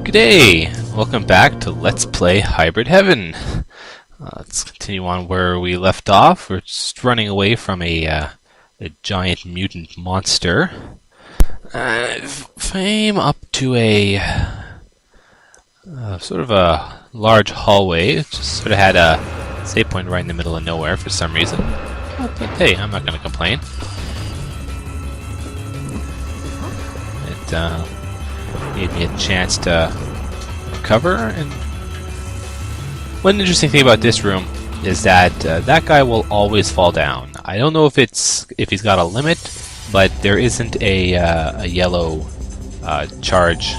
G'day! Welcome back to Let's Play Hybrid Heaven. Let's continue on where we left off. We're just running away from a giant mutant monster. If I aim up to a sort of a large hallway, it just sort of had a save point right in the middle of nowhere for some reason. But hey, I'm not going to complain. It gave me a chance to recover, and one interesting thing about this room is that that guy will always fall down. I don't know if he's got a limit, but there isn't a yellow charge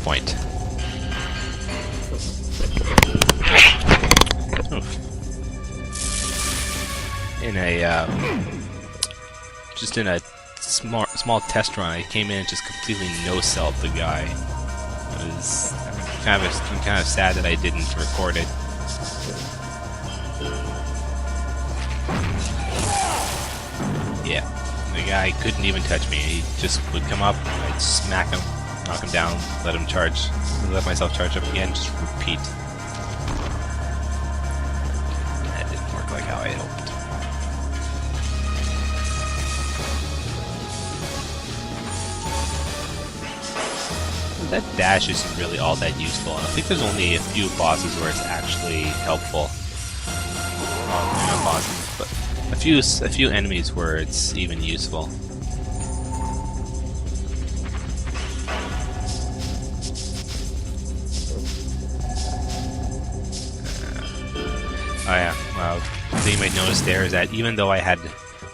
point. Oof. In a small test run, I came in and just completely no-selled the guy. I'm kind of sad that I didn't record it. Yeah, the guy couldn't even touch me. He just would come up, I'd smack him, knock him down, let him charge, let myself charge up again, just repeat. That didn't work like how I hoped. That dash isn't really all that useful. I think there's only a few bosses where it's actually helpful. Not bosses, but a few enemies where it's even useful. Oh yeah, well, the thing you might notice there is that even though I had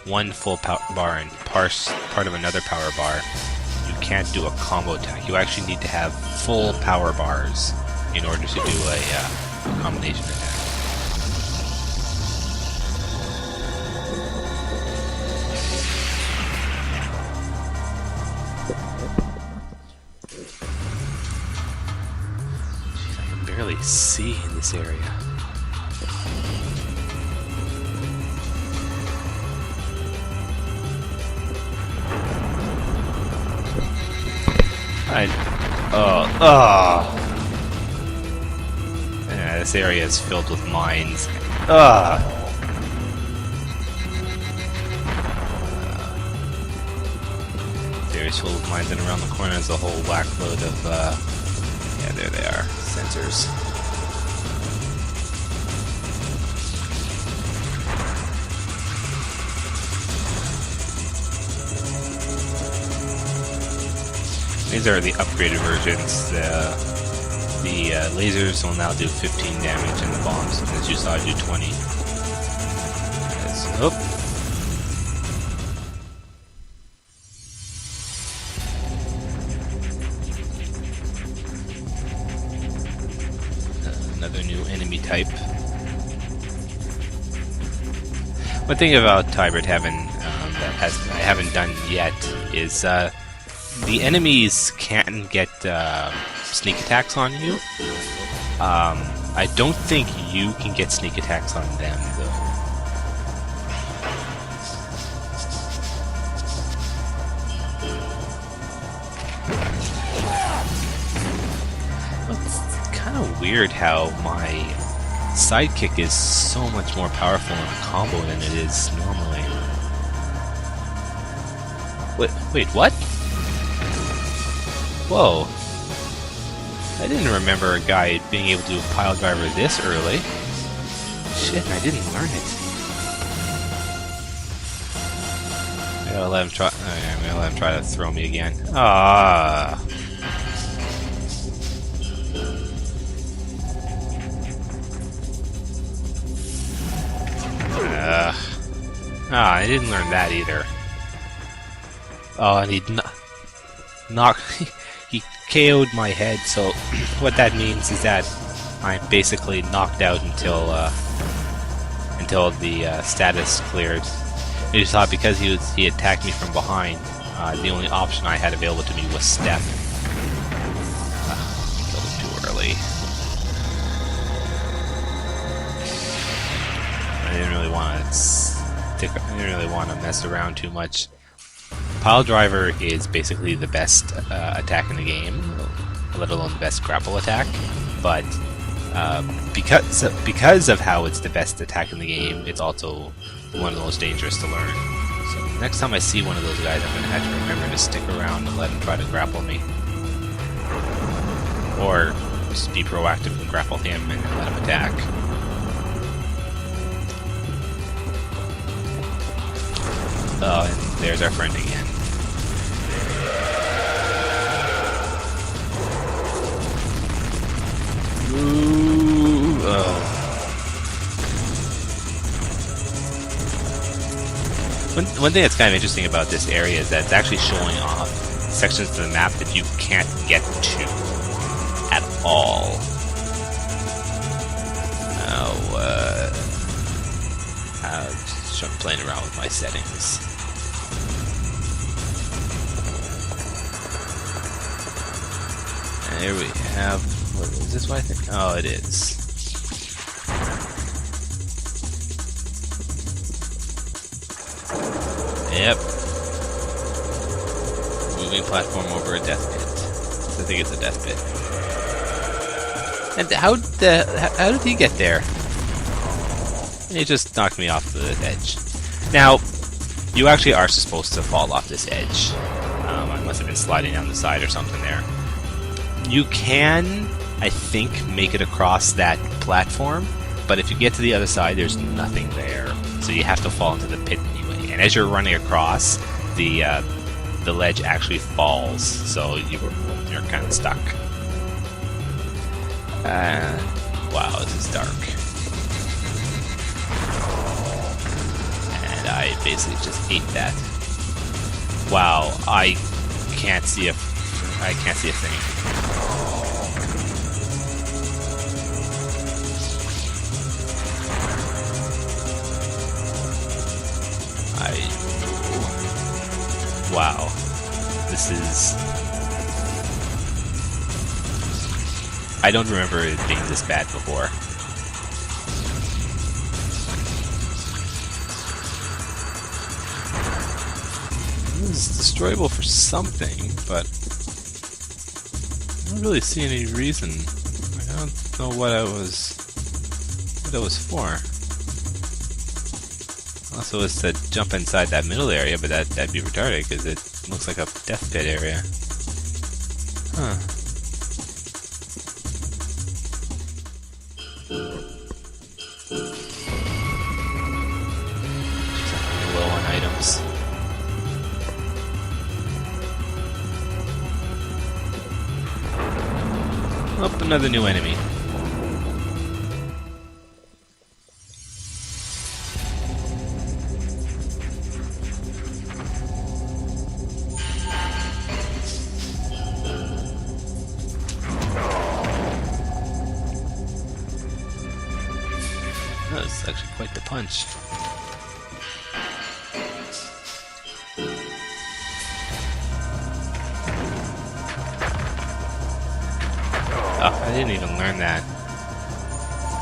one full power bar and part of another power bar, you can't do a combo attack. You actually need to have full power bars in order to do a combination attack. Jeez, I can barely see in this area. Yeah, this area is filled with mines. This area is full of mines, and around the corner is a whole whack load of, yeah, there they are, sensors. These are the upgraded versions. The lasers will now do 15 damage, and the bombs, as you saw, do 20. Oh. Another new enemy type. One thing about Hybrid Heaven that I haven't done yet is the enemies can get sneak attacks on you. I don't think you can get sneak attacks on them, though. It's kind of weird how my sidekick is so much more powerful in a combo than it is normally. Wait, what? Whoa. I didn't remember a guy being able to do a pile driver this early. Shit, I didn't learn it. I'm gonna let him try to throw me again. Ah. I didn't learn that either. Oh, and he KO'd my head, so what that means is that I'm basically knocked out until the status cleared. You saw because he attacked me from behind, the only option I had available to me was step. Killed him too early. I didn't really want to mess around too much. Pile driver is basically the best attack in the game, let alone the best grapple attack. But because of how it's the best attack in the game, it's also one of the most dangerous to learn. So next time I see one of those guys, I'm going to have to remember to stick around and let him try to grapple me. Or just be proactive and grapple him and let him attack. Oh, and there's our friend again. Ooh, oh. One thing that's kind of interesting about this area is that it's actually showing off sections of the map that you can't get to at all. I'm playing around with my settings. And here we have... What is this what I think? Oh, it is. Yep. Moving platform over a death pit. I think it's a death pit. And how did he get there? He just knocked me off the edge. Now, you actually are supposed to fall off this edge. I must have been sliding down the side or something there. You can, I think, make it across that platform, but if you get to the other side, there's nothing there. So you have to fall into the pit anyway. And as you're running across, the ledge actually falls, so you're kind of stuck. Wow, this is dark. And I basically just ate that. Wow, I can't see a thing. Wow, this is... I don't remember it being this bad before. This is destroyable for something, but I don't really see any reason. I don't know what it was for. Also, it's to jump inside that middle area, but that'd be retarded because it looks like a death pit area. Huh. Just low on items. Oh, another new enemy. That's actually quite the punch. Oh, I didn't even learn that.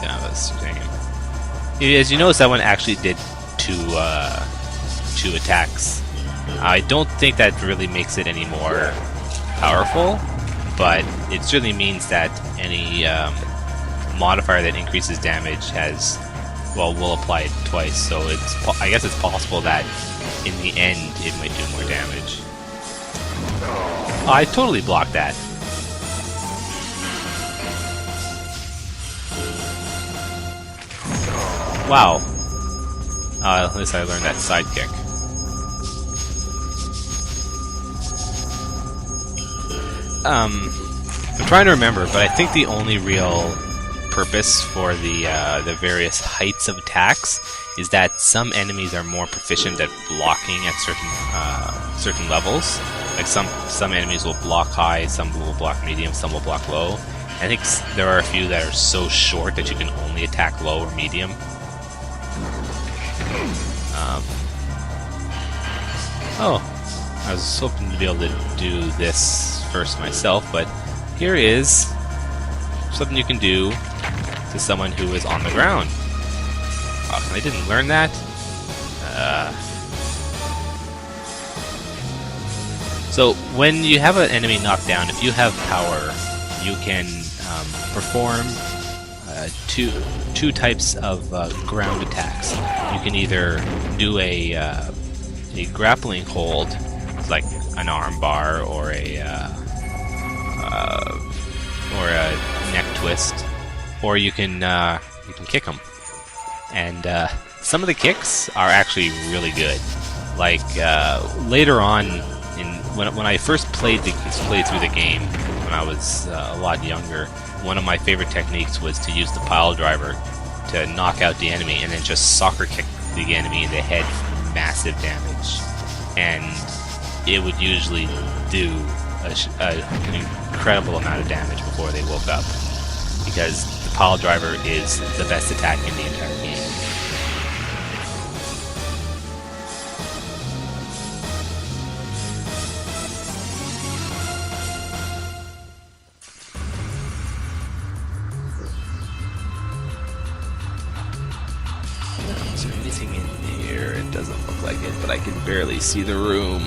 Yeah, that's a shame. As you notice, that one actually did two attacks. I don't think that really makes it any more powerful, but it certainly means that any modifier that increases damage will apply it twice. So I guess it's possible that in the end it might do more damage. Oh, I totally blocked that. Wow. At least I learned that sidekick. I'm trying to remember, but I think the only real purpose for the various heights of attacks is that some enemies are more proficient at blocking at certain levels. Like some enemies will block high, some will block medium, some will block low. I think there are a few that are so short that you can only attack low or medium. Oh, I was hoping to be able to do this first myself, but here is something you can do to someone who is on the ground. Oh, I didn't learn that? So when you have an enemy knocked down, if you have power, you can perform two types of ground attacks. You can either do a grappling hold, like an arm bar or a neck twist, or you can kick them. And some of the kicks are actually really good. Like later on, when I first played through the game when I was a lot younger, one of my favorite techniques was to use the pile driver to knock out the enemy and then just soccer kick the enemy in the head for massive damage. And it would usually do an incredible amount of damage before they woke up, because the pile driver is the best attack in the entire game. Is there anything in here? It doesn't look like it, but I can barely see the room.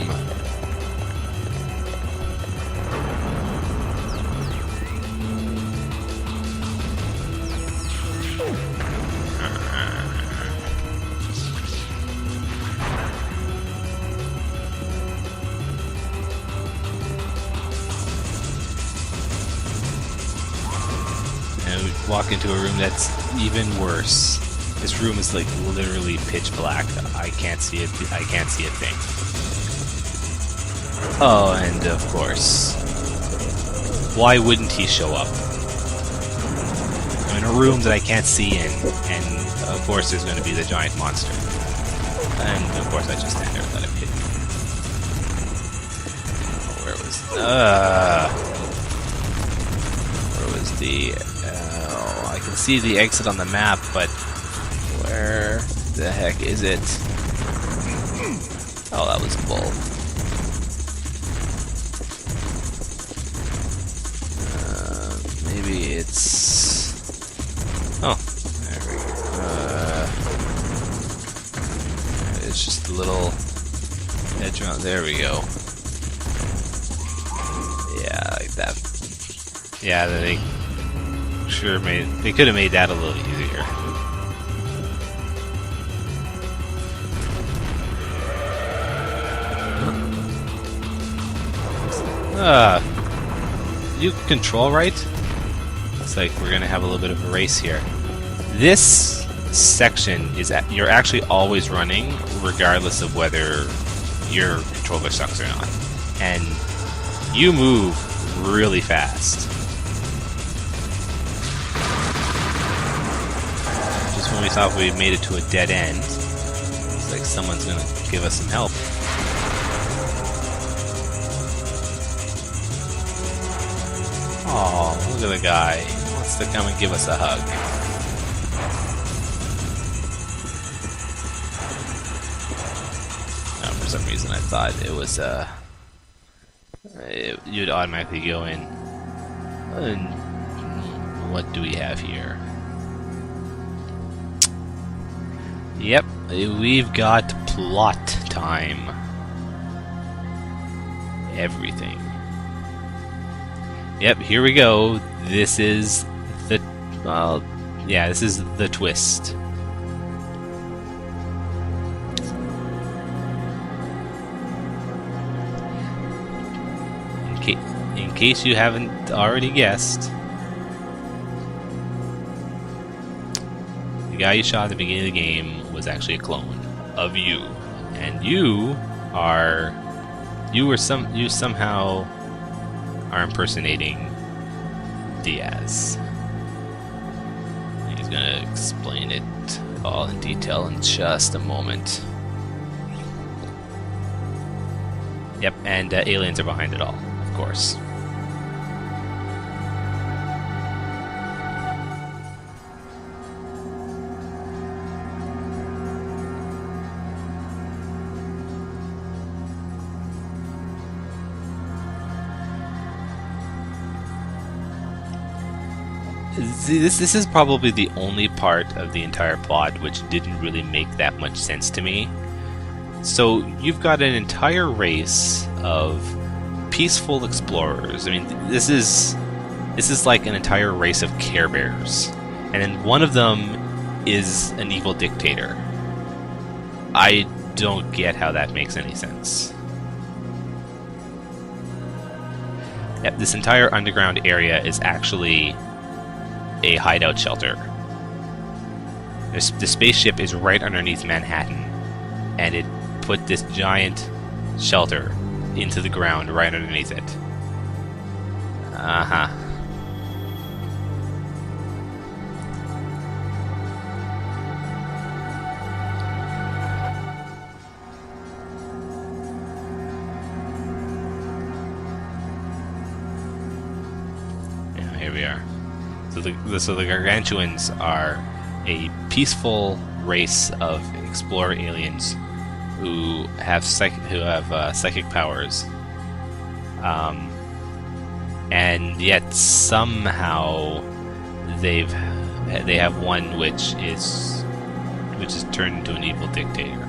And we walk into a room that's even worse. This room is like literally pitch black. I can't see it. I can't see a thing. Oh, and of course, why wouldn't he show up? I'm in a room that I can't see in, and of course there's going to be the giant monster. And of course I just stand there and let him hit me. Where was the? I can see the exit on the map, but where the heck is it? Oh, that was bull. Maybe it's... Oh, there we go. It's just a little edge around. There we go. Yeah, like that. Yeah, they sure made... They could have made that a little easier. You control right? Looks like we're gonna have a little bit of a race here. This section is you're actually always running, regardless of whether your controller sucks or not. And you move really fast. Just when we thought we made it to a dead end, it's like someone's gonna give us some help. Oh, look at the guy. He wants to come and give us a hug. For some reason I thought it was, you'd automatically go in. And what do we have here? Yep, we've got plot time. Everything. Yep, here we go. This is the... yeah, this is the twist. In case you haven't already guessed, the guy you shot at the beginning of the game was actually a clone of you. And you somehow are impersonating Diaz. He's gonna explain it all in detail in just a moment. Yep, and aliens are behind it all, of course. This is probably the only part of the entire plot which didn't really make that much sense to me. So you've got an entire race of peaceful explorers. I mean, this is like an entire race of Care Bears, and then one of them is an evil dictator. I don't get how that makes any sense. Yep, this entire underground area is actually a hideout shelter. The spaceship is right underneath Manhattan, and it put this giant shelter into the ground right underneath it. Uh-huh. Yeah, here we are. So the Gargantuans are a peaceful race of explorer aliens who have psychic powers, and yet somehow they have one which is turned into an evil dictator.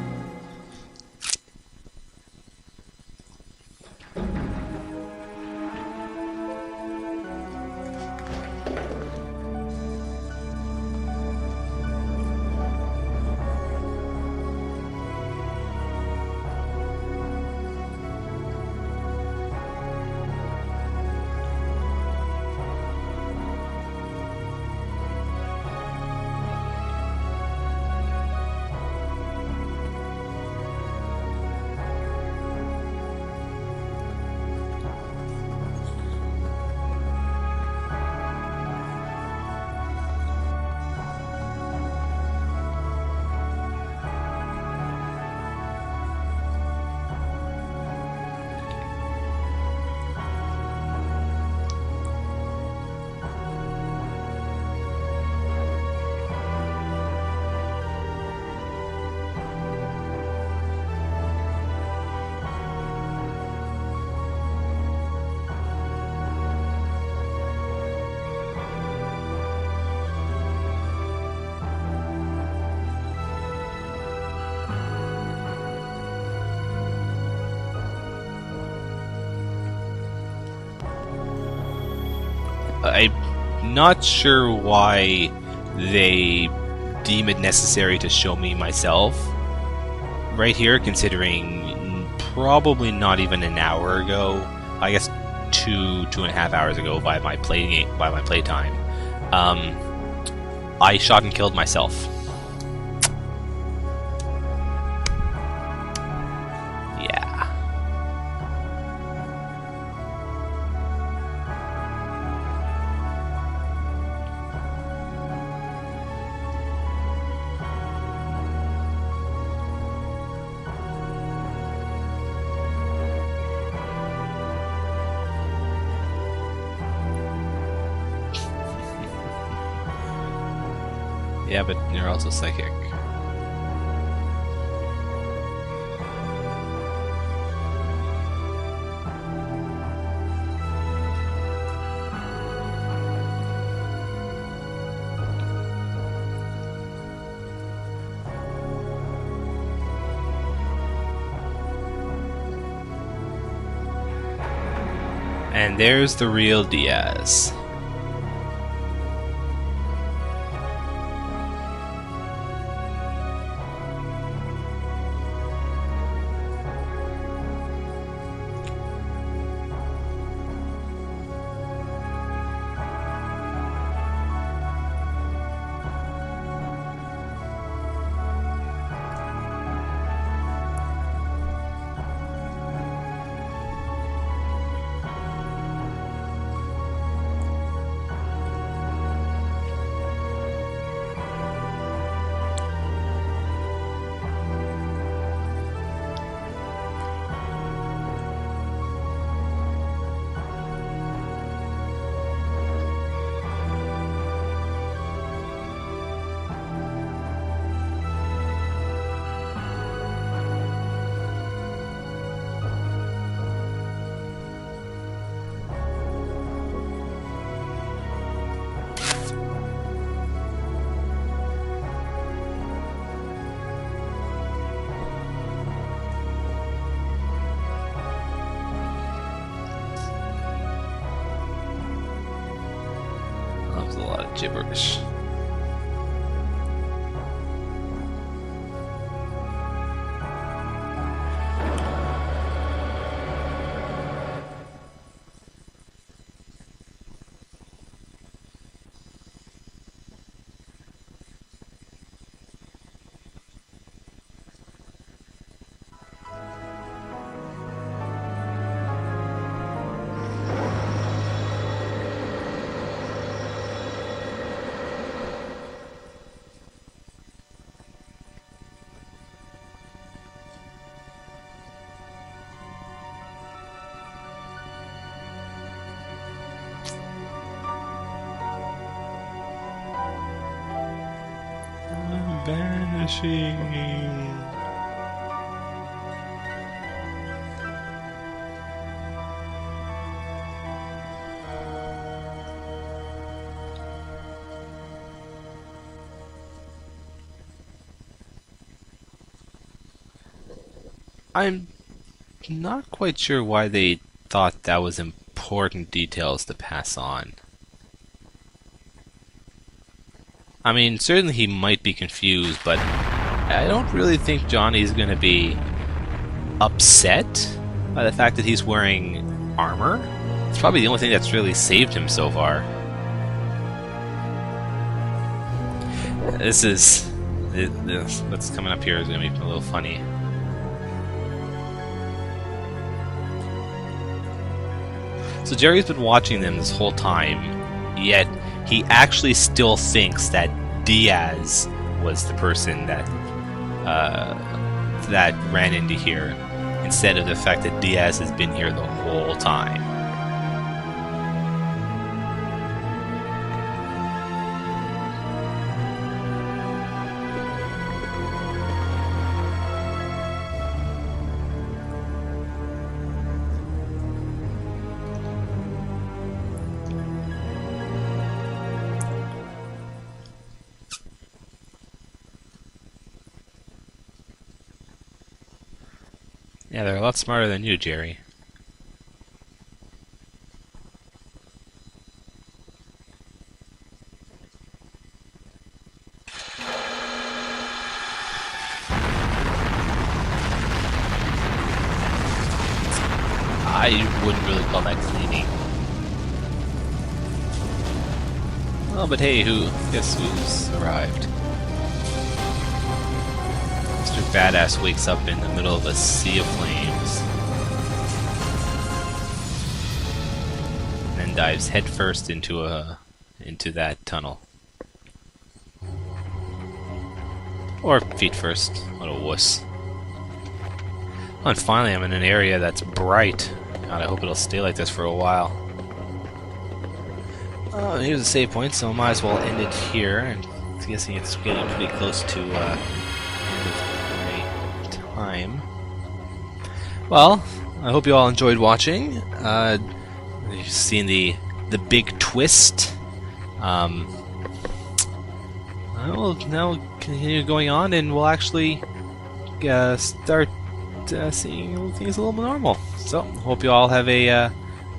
I'm not sure why they deem it necessary to show me myself right here, considering probably not even an hour ago, I guess 2.5 hours ago by my playtime, I shot and killed myself. Yeah, but you're also psychic. And there's the real Diaz. There's a lot of gibberish. Vanishing. I'm not quite sure why they thought that was important details to pass on. I mean, certainly he might be confused, but I don't really think Johnny's going to be upset by the fact that he's wearing armor. It's probably the only thing that's really saved him so far. This what's coming up here is going to be a little funny. So Jerry's been watching them this whole time, yet he actually still thinks that Diaz was the person that that ran into here, instead of the fact that Diaz has been here the whole time. Yeah, they're a lot smarter than you, Jerry. I wouldn't really call that cleaning. Oh, but hey, guess who's arrived? Mr. Badass wakes up in the middle of a sea of flames and then dives headfirst into that tunnel. Or feet first. What a wuss. Oh, and finally I'm in an area that's bright. God, I hope it'll stay like this for a while. Oh, here's a save point, so I might as well end it here. And I'm guessing it's getting pretty close to end of my time. Well, I hope you all enjoyed watching. You've seen the big twist. I will now continue going on, and we'll actually start seeing things a little more normal. So, hope you all have a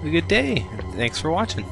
good day. Thanks for watching.